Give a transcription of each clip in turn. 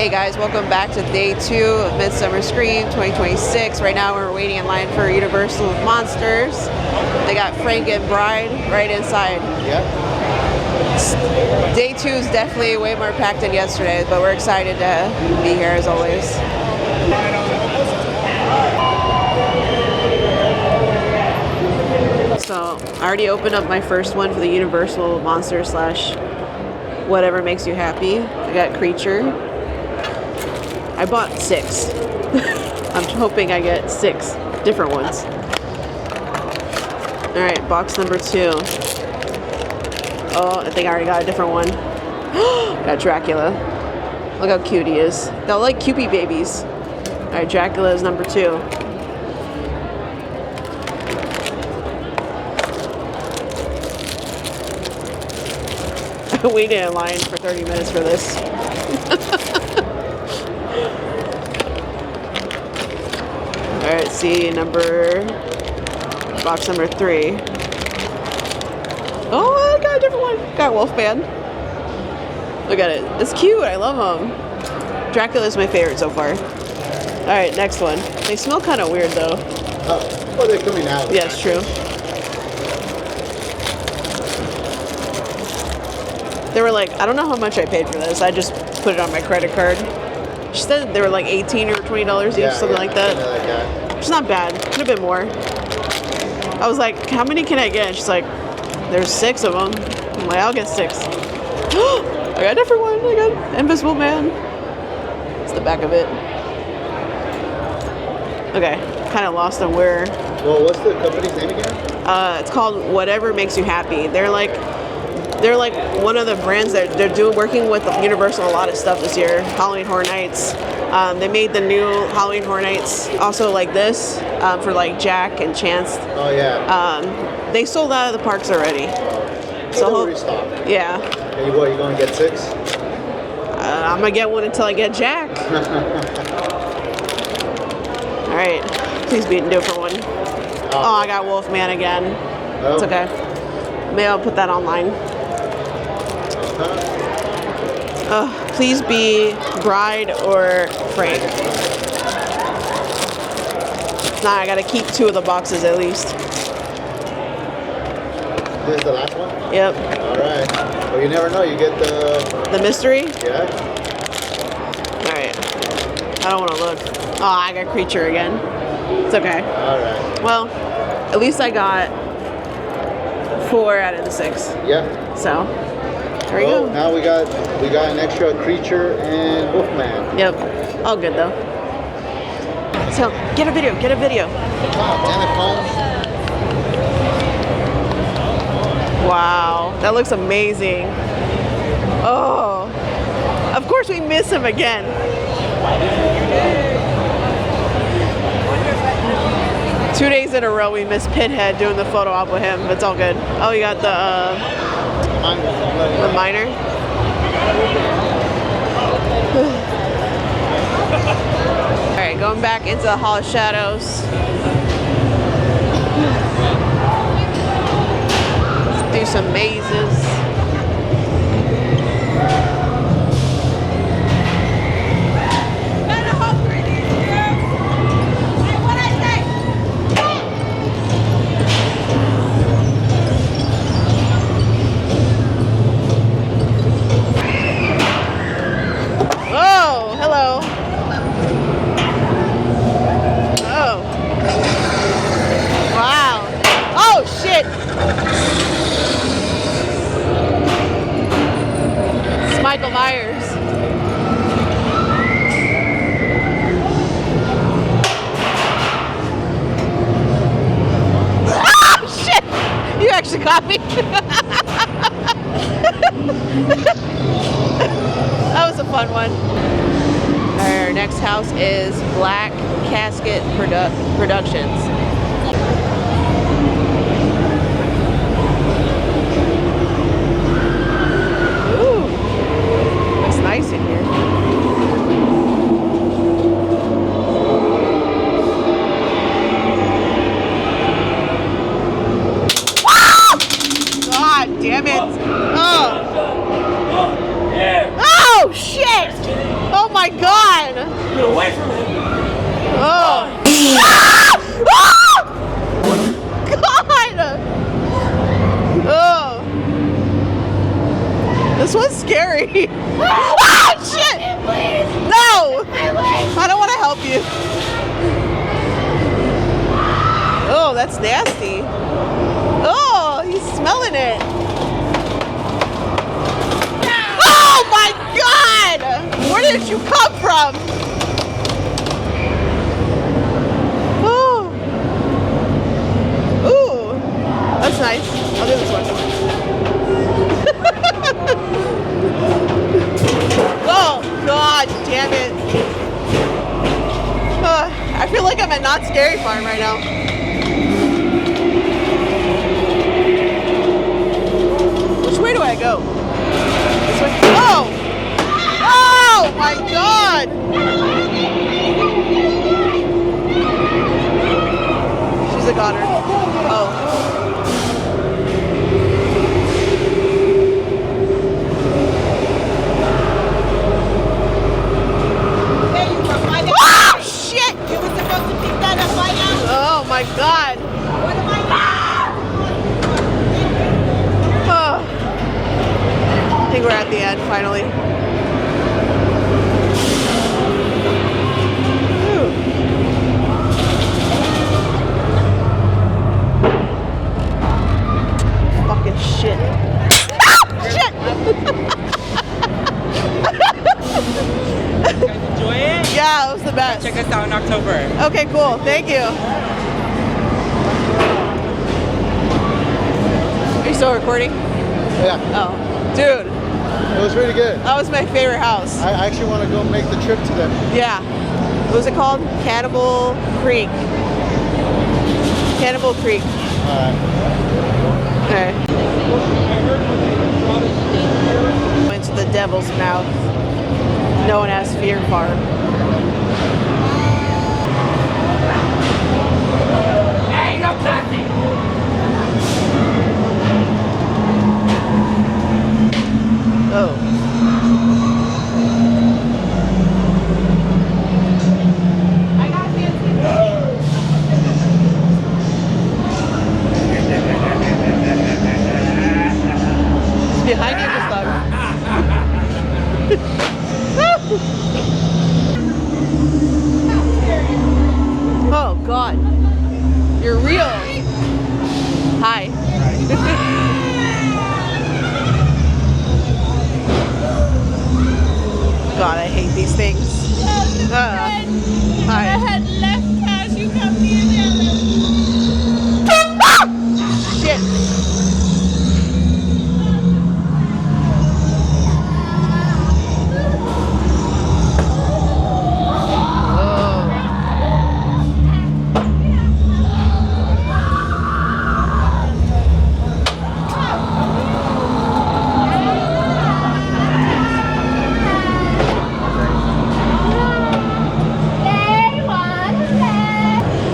Hey guys, welcome back to day 2 of Midsummer Scream 2026. Right now we're waiting in line for Universal Monsters. They got Frank and Bride right inside. Yep. Day 2 is definitely way more packed than yesterday, but we're excited to be here as always. So I already opened up my first one for the Universal Monster slash whatever makes you happy. I got Creature. I bought 6. I'm hoping I get 6 different ones. Alright, box number 2. Oh, I think I already got a different one. Got Dracula. Look how cute he is. They're like Cupid babies. Alright, Dracula is number 2. I waited in line for 30 minutes for this. Alright, see box number 3. Oh, I got a different one. Got Wolfman. Look at it. It's cute. I love him. Dracula is my favorite so far. Alright, next one. They smell kind of weird though. Oh, well, they're coming out. Yeah, it's true. They were like, I don't know how much I paid for this. I just put it on my credit card. She said they were like $18 or $20 each, something like that. It's not bad. Could have been more. I was like, how many can I get? And she's like, there's 6 of them. I'm like, I'll get 6. I got a different one. I got Invisible Man. It's the back of it. Okay, kind of lost on where. Well, what's the company's name again? It's called Whatever Makes You Happy. They're like one of the brands that they're working with Universal a lot of stuff this year. Halloween Horror Nights. They made the new Halloween Horror Nights also like this for like Jack and Chance. Oh yeah. They sold out of the parks already. So restock. Yeah. Hey, what, you gonna get 6? I'm gonna get one until I get Jack. All right, please be a different one. Oh, I got Wolfman again. Oh. It's okay. Maybe I'll put that online. Please be Bride or Frank. Nah, I gotta keep 2 of the boxes at least. This is the last one? Yep. Alright. Well, you never know. You get the mystery? Yeah. Alright. I don't want to look. Oh, I got Creature again. It's okay. Alright. Well, at least I got 4 out of the 6. Yeah. So, there we go. Now we got an extra Creature and Wolfman. Yep. All good though. So, get a video. Wow, that looks amazing. Oh, of course we miss him again. 2 days in a row we missed Pinhead doing the photo op with him. It's all good. Oh, you got the minor. All right, going back into the Hall of Shadows. Let's do some mazes. Michael Myers. Oh shit! You actually caught me. That was a fun one. Our next house is Black Casket Productions. Nice in here. God damn it. Oh. Oh shit. shit! Oh my god! Get away from him! Oh. Ah! God! Oh. This one's scary. Ah, shit! No! I don't want to help you. Oh, that's nasty. Oh, he's smelling it. Oh my god! Where did you come from? Oh. Ooh. That's nice. I'll do this one. Oh god damn it. I feel like I'm at Not Scary Farm right now. Which way do I go? This way? Oh! Oh my god! She's a goner. Oh. Ah, shit! You were supposed to pick that up by now. Oh my god! What am I? Oh. I think we're at the end finally. Ooh. Fucking shit. Ah, shit! You guys enjoy it? Yeah, it was the best. Check us out in October. Okay, cool. Thank you. Are you still recording? Yeah, Oh, dude, it was really good. that was my favorite house. I actually want to go make the trip to them. Yeah. What was it called? Cannibal Creek. Cannibal Creek. Okay. Went to the Devil's Mouth, known as Fear Farm. Hey, no plastic! Oh. Behind you this time. Oh god. You're real. Hi. God, I hate these things. Hi. had left cash, you come near Shit.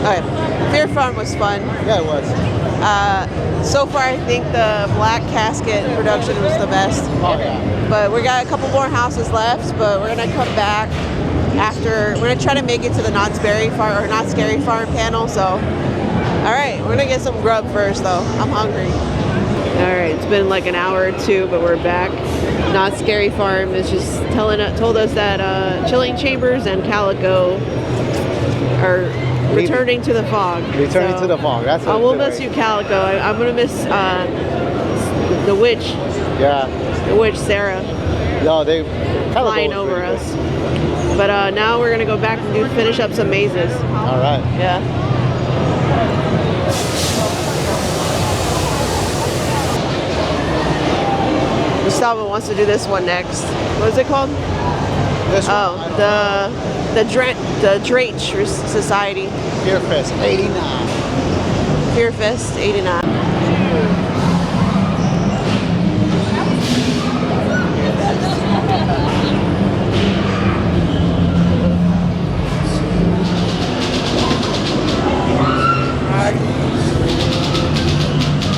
Alright, Fear Farm was fun. Yeah, it was. So far, I think the Black Casket production was the best. Oh, yeah. But we got a couple more houses left, but we're gonna come back after. We're gonna try to make it to the Not Scary Farm or Not Scary Farm panel. So, all right, we're gonna get some grub first, though. I'm hungry. All right, it's been like an hour or two, but we're back. Not Scary Farm is just told us that Chilling Chambers and Calico are returning to the fog. Returning to the fog. That's I what will I'm miss doing. you, Calico. I'm gonna miss the witch. Yeah. The witch Sarah No, they flying over us. But now we're gonna go back and finish up some mazes. All right. Yeah. Gustavo wants to do this one next. What is it called? This one, Oh, I don't know. the Dranch Society. Fear Fest 89. Fear Fest 89.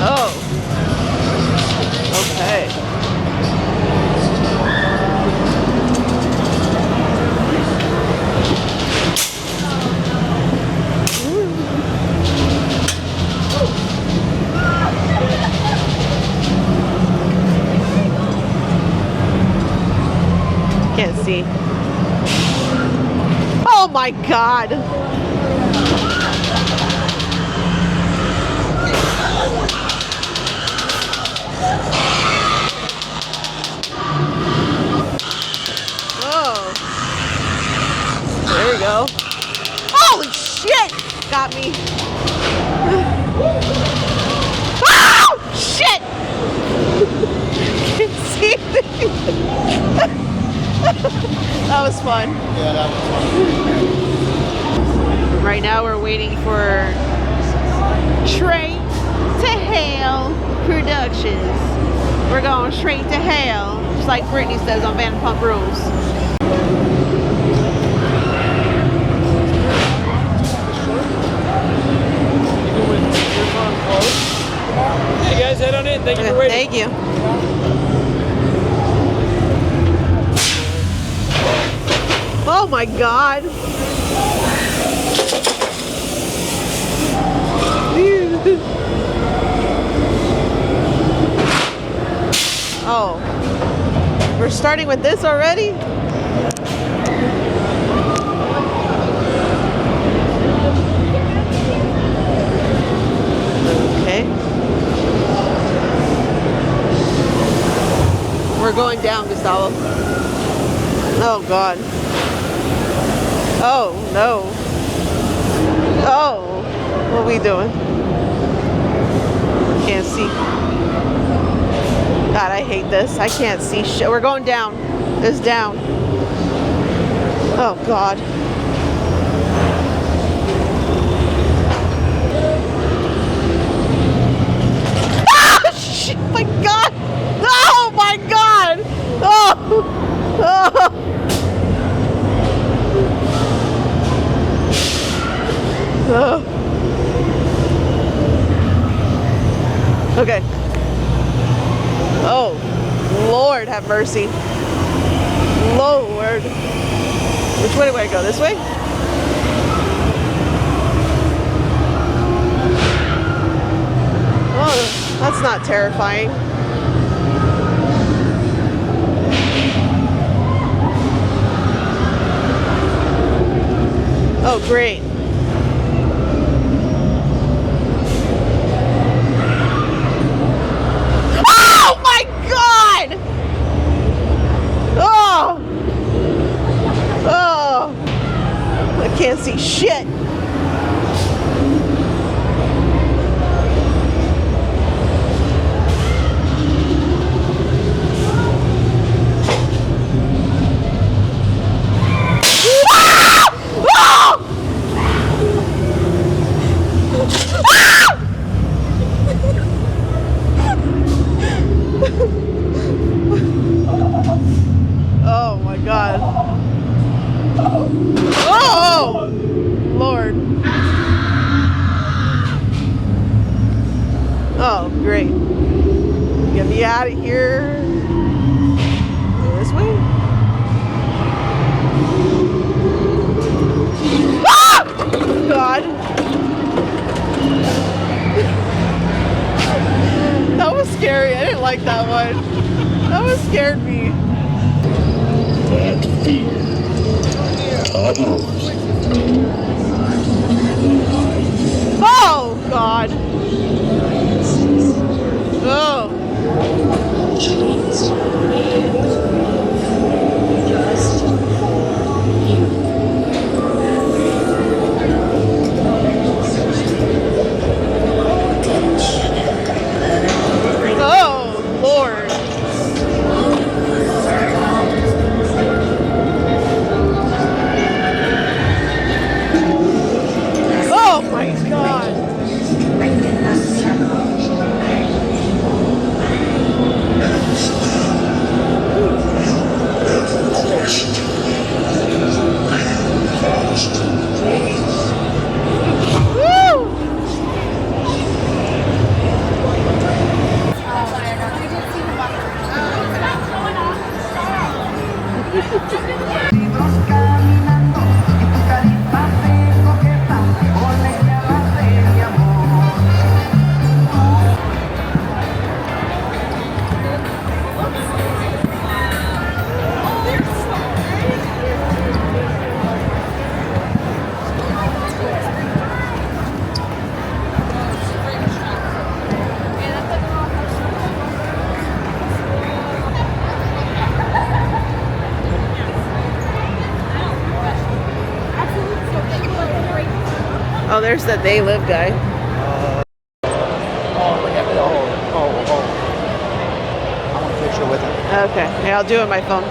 Oh. Okay. see. Oh my God. Oh. There you go. Holy shit! Got me. Oh! Shit! Can't see anything. That was fun. Yeah, that was fun. Right now we're waiting for Straight to Hell Productions. We're going straight to hell, just like Brittany says on Vanderpump Rules. Hey guys, head on in. Thank you for waiting. Thank you. Oh my God. Oh, we're starting with this already? Okay. We're going down, Gustavo. Oh God. Oh no. Oh, what are we doing? Can't see. God, I hate this. I can't see shit. We're going down. It's down. Oh God. Ah! Shit, my God. Oh my God. Oh. Oh. Oh. Okay. Oh, Lord have mercy. Lord. Which way do I go? This way? Oh, that's not terrifying. Oh, great. Oh my God! Oh! Oh! I can't see shit. Oh my God. Oh! Lord. Oh, great. Get me out of here. Go this way? Ah! God. That was scary. I didn't like that one. That one scared me. That fear. Taboos. Oh, God. Oh. Oh, Lord. Oh my God. there's the They Live guy. Oh, look at it. Oh. I want a picture with him. Okay, yeah, I'll do it on my phone.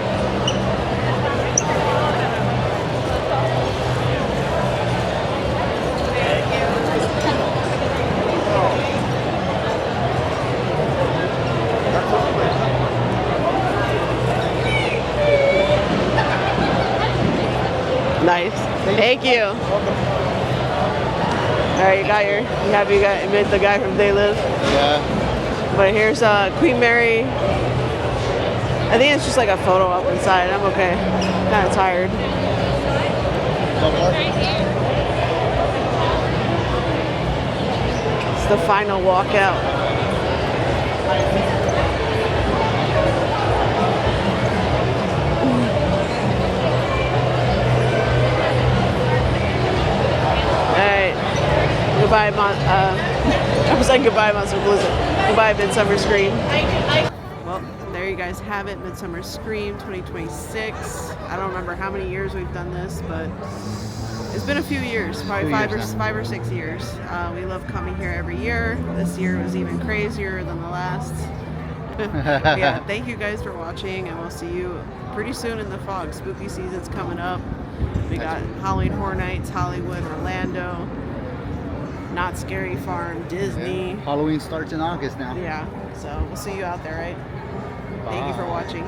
Nice. Thank you. All right, you met the guy from They Live. Yeah. But here's Queen Mary. I think it's just like a photo up inside. I'm okay. Kind of tired. It's the final walkout. Goodbye, I was like goodbye, Monster Blizzard. Goodbye, Midsummer Scream. Well, there you guys have it, Midsummer Scream 2026. I don't remember how many years we've done this, but it's been a few years, probably five or 6 years. We love coming here every year. This year was even crazier than the last. Yeah, thank you guys for watching, and we'll see you pretty soon in the fog. Spooky season's coming up. We got Halloween Horror Nights, Hollywood, Orlando. Not Scary Farm, Disney. Yeah. Halloween starts in August now. Yeah, so we'll see you out there, right? Bye. Thank you for watching.